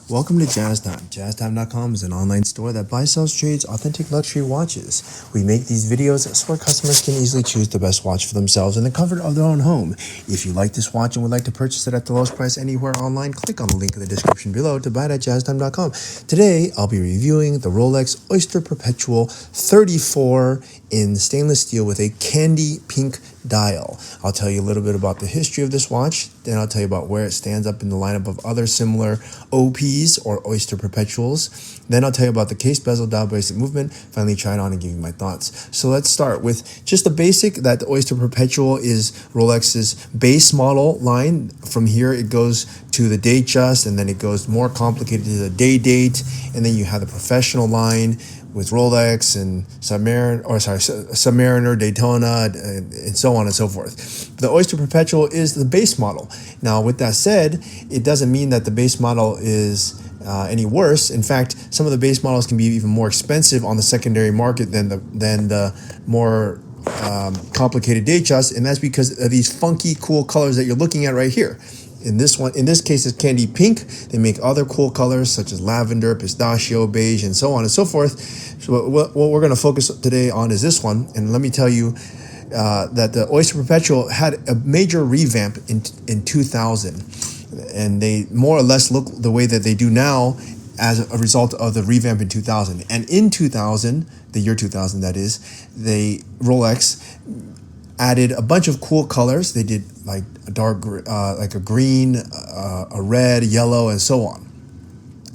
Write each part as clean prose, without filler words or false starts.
Welcome to Jazz Time. JazzTime.com is an online store that buys, sells, trades authentic luxury watches. We make these videos so our customers can easily choose the best watch for themselves in the comfort of their own home. If you like this watch and would like to purchase it at the lowest price anywhere online, click on the link in the description below to buy it at JazzTime.com. Today, I'll be reviewing the Rolex Oyster Perpetual 34 in stainless steel with a candy pink dial. I'll tell you a little bit about the history of this watch, then I'll tell you about where it stands up in the lineup of other similar OPs or Oyster Perpetuals. Then I'll tell you about the case, bezel, dial, bracelet movement, finally try it on and give you my thoughts. So let's start with just the basic that the Oyster Perpetual is Rolex's base model line. From here it goes to the date just, and then it goes more complicated to the day date, and then you have the professional line with Rolex and Submariner, Daytona, and so on and so forth. The Oyster Perpetual is the base model. Now, with that said, it doesn't mean that the base model is any worse. In fact, some of the base models can be even more expensive on the secondary market than the more complicated Datejust, and that's because of these funky, cool colors that you're looking at right here. In this case, it's candy pink. They make other cool colors such as lavender, pistachio, beige, and so on and so forth. So what we're going to focus today on is this one. And let me tell you that the Oyster Perpetual had a major revamp in 2000. And they more or less look the way that they do now as a result of the revamp in 2000. And in 2000, the year 2000 that is, Rolex added a bunch of cool colors. They did like a dark, like a green, a red, yellow, and so on.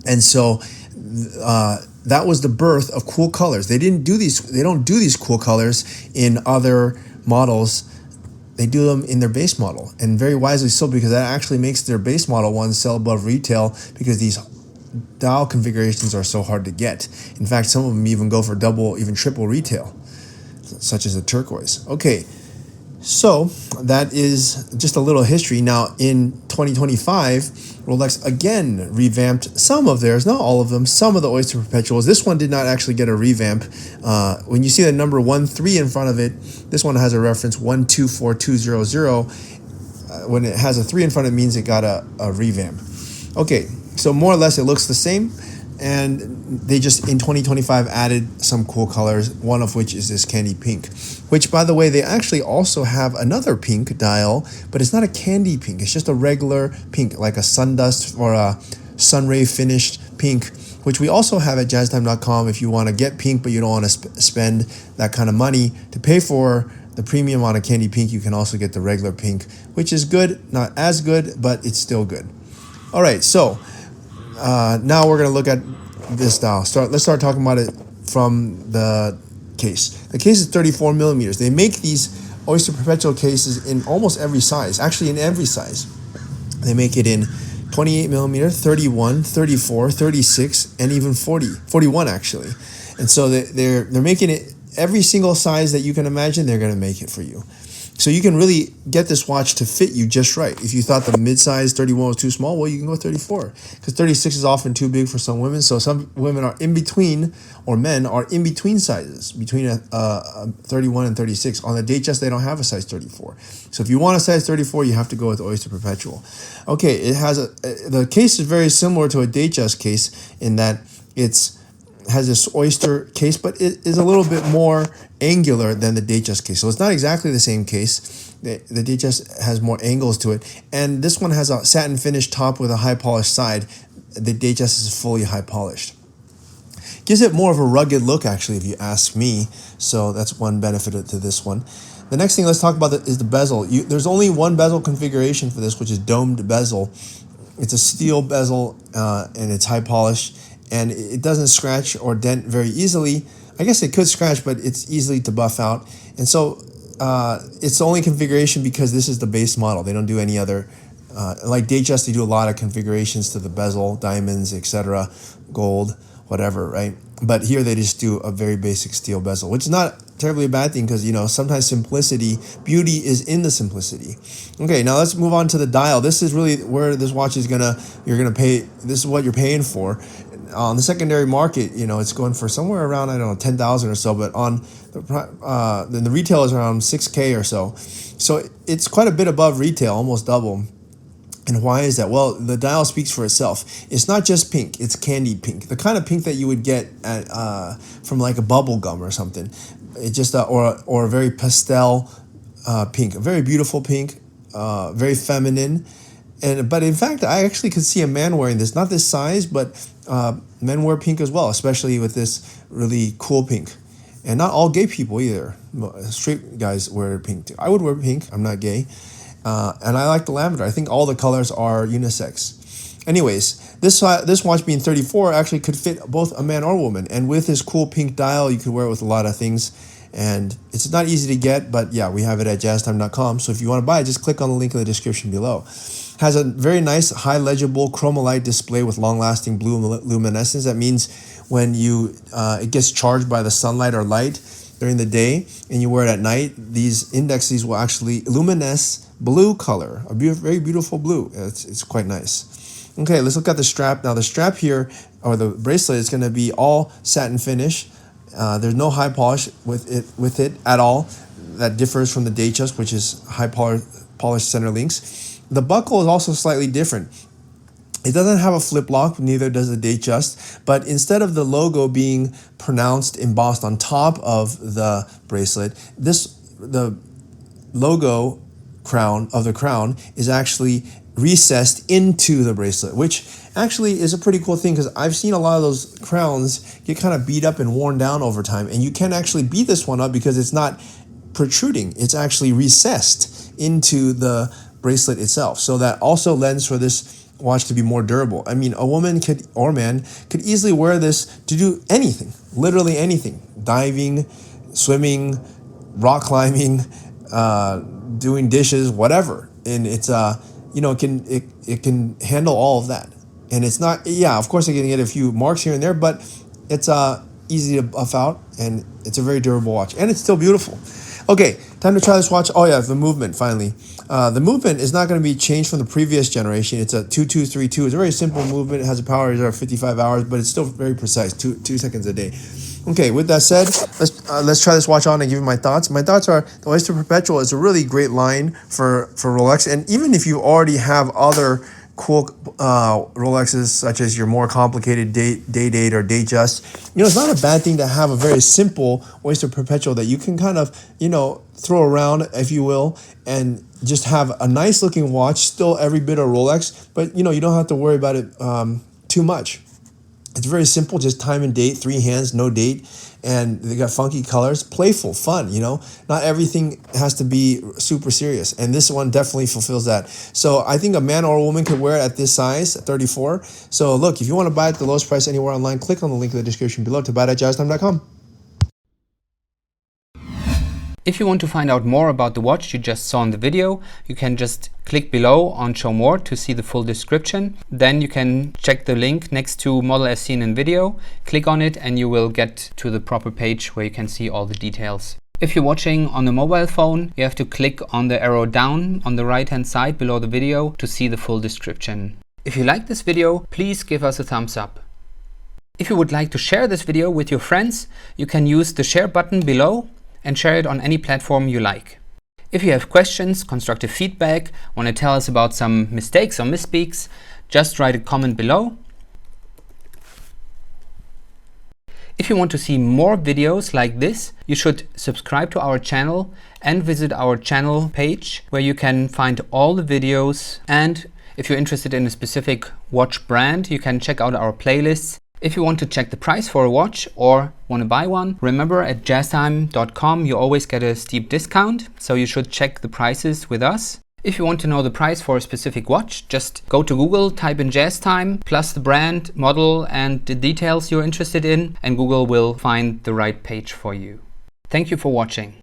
And so that was the birth of cool colors. They don't do these cool colors in other models. They do them in their base model, and very wisely so, because that actually makes their base model ones sell above retail, because these dial configurations are so hard to get. In fact, some of them even go for double, even triple retail, such as the turquoise. Okay. So that is just a little history. Now in 2025, Rolex again revamped some of theirs, not all of them, some of the Oyster Perpetuals. This one did not actually get a revamp. When you see the number 13 in front of it, this one has a reference 124200. When it has a 3 in front, it means it got a revamp. Okay, so more or less it looks the same. And they just, in 2025, added some cool colors, one of which is this candy pink, which, by the way, they actually also have another pink dial, but it's not a candy pink. It's just a regular pink, like a sundust or a sunray finished pink, which we also have at jazztime.com. If you want to get pink, but you don't want to spend that kind of money to pay for the premium on a candy pink, you can also get the regular pink, which is good, not as good, but it's still good. All right, so now we're going to look at this dial. Let's start talking about it from the case. The case is 34 millimeters. They make these Oyster Perpetual cases in almost every size, actually in every size. They make it in 28 millimeter, 31, 34, 36, and even 41 actually. And so they're making it every single size that you can imagine. They're going to make it for you. So you can really get this watch to fit you just right. If you thought the mid-size 31 was too small, well, you can go 34. Because 36 is often too big for some women. So some women are in between, or men are in between sizes, between 31 and 36. On the Datejust, they don't have a size 34. So if you want a size 34, you have to go with Oyster Perpetual. Okay, it has the case is very similar to a Datejust case in that has this oyster case, but it is a little bit more angular than the Datejust case. So it's not exactly the same case. The Datejust has more angles to it. And this one has a satin finish top with a high polished side. The Datejust is fully high polished. Gives it more of a rugged look, actually, if you ask me. So that's one benefit to this one. The next thing let's talk about is the bezel. There's only one bezel configuration for this, which is domed bezel. It's a steel bezel, and it's high polished. And it doesn't scratch or dent very easily. I guess it could scratch, but it's easily to buff out. And so it's the only configuration because this is the base model. They don't do any other. Like Datejust, they do a lot of configurations to the bezel, diamonds, etc., gold, whatever, right? But here they just do a very basic steel bezel, which is not terribly a bad thing because, sometimes beauty is in the simplicity. Okay, now let's move on to the dial. This is really where this watch is you're gonna pay, this is what you're paying for. On the secondary market, it's going for somewhere around, 10,000 or so, but on the retail is around 6K or so. So it's quite a bit above retail, almost double. And why is that? Well, the dial speaks for itself. It's not just pink, it's candied pink. The kind of pink that you would get at, from like a bubble gum or something. It just or a very pastel pink, a very beautiful pink, very feminine. But in fact, I actually could see a man wearing this, not this size, but men wear pink as well, especially with this really cool pink. And not all gay people either. Straight guys wear pink too. I would wear pink. I'm not gay. And I like the lavender. I think all the colors are unisex. Anyways, this watch being 34 actually could fit both a man or a woman. And with this cool pink dial, you could wear it with a lot of things. And it's not easy to get, but yeah, we have it at jazztime.com. So if you want to buy it, just click on the link in the description below. Has a very nice high legible chromolite display with long-lasting blue luminescence. That means when it gets charged by the sunlight or light during the day and you wear it at night, these indexes will actually luminesce blue color, a very beautiful blue. It's quite nice. Okay, let's look at the strap. Now the strap here, or the bracelet, is going to be all satin finish. There's no high polish with it at all. That differs from the Datejust, which is high polished center links. The buckle is also slightly different. It doesn't have a flip lock, neither does the Datejust, but instead of the logo being pronounced, embossed on top of the bracelet, the logo crown is actually recessed into the bracelet, which actually is a pretty cool thing because I've seen a lot of those crowns get kind of beat up and worn down over time, and you can actually beat this one up because it's not protruding. It's actually recessed into the bracelet itself. So that also lends for this watch to be more durable. I mean, a woman or man could easily wear this to do anything, literally anything: diving, swimming, rock climbing, doing dishes, whatever. And it's it can handle all of that. And it's not, yeah, of course, you're gonna get a few marks here and there, but it's easy to buff out, and it's a very durable watch, and it's still beautiful. Okay, time to try this watch. Oh yeah, the movement finally. The movement is not going to be changed from the previous generation. It's a 2232. It's a very simple movement. It has a power reserve of 55 hours, but it's still very precise, 2 seconds a day. Okay, with that said, let's try this watch on and give you my thoughts. My thoughts are the Oyster Perpetual is a really great line for Rolex, and even if you already have other cool Rolexes, such as your more complicated date or Datejust, it's not a bad thing to have a very simple Oyster Perpetual that you can kind of throw around, if you will, and just have a nice looking watch, still every bit of Rolex, but you don't have to worry about it too much. It's very simple, just time and date, 3 hands, no date, and they got funky colors, playful, fun, Not everything has to be super serious, and this one definitely fulfills that. So I think a man or a woman could wear it at this size, 34. So look, if you want to buy it at the lowest price anywhere online, click on the link in the description below to buy it at jazztime.com. If you want to find out more about the watch you just saw in the video, you can just click below on Show More to see the full description. Then you can check the link next to Model as seen in video, click on it, and you will get to the proper page where you can see all the details. If you're watching on a mobile phone, you have to click on the arrow down on the right hand side below the video to see the full description. If you like this video, please give us a thumbs up. If you would like to share this video with your friends, you can use the share button below and share it on any platform you like. If you have questions, constructive feedback, want to tell us about some mistakes or misspeaks, just write a comment below. If you want to see more videos like this, you should subscribe to our channel and visit our channel page where you can find all the videos. And if you're interested in a specific watch brand, you can check out our playlists. If you want to check the price for a watch or want to buy one, remember at jazztime.com you always get a steep discount, so you should check the prices with us. If you want to know the price for a specific watch, just go to Google, type in Jazztime, plus the brand, model, and the details you're interested in, and Google will find the right page for you. Thank you for watching.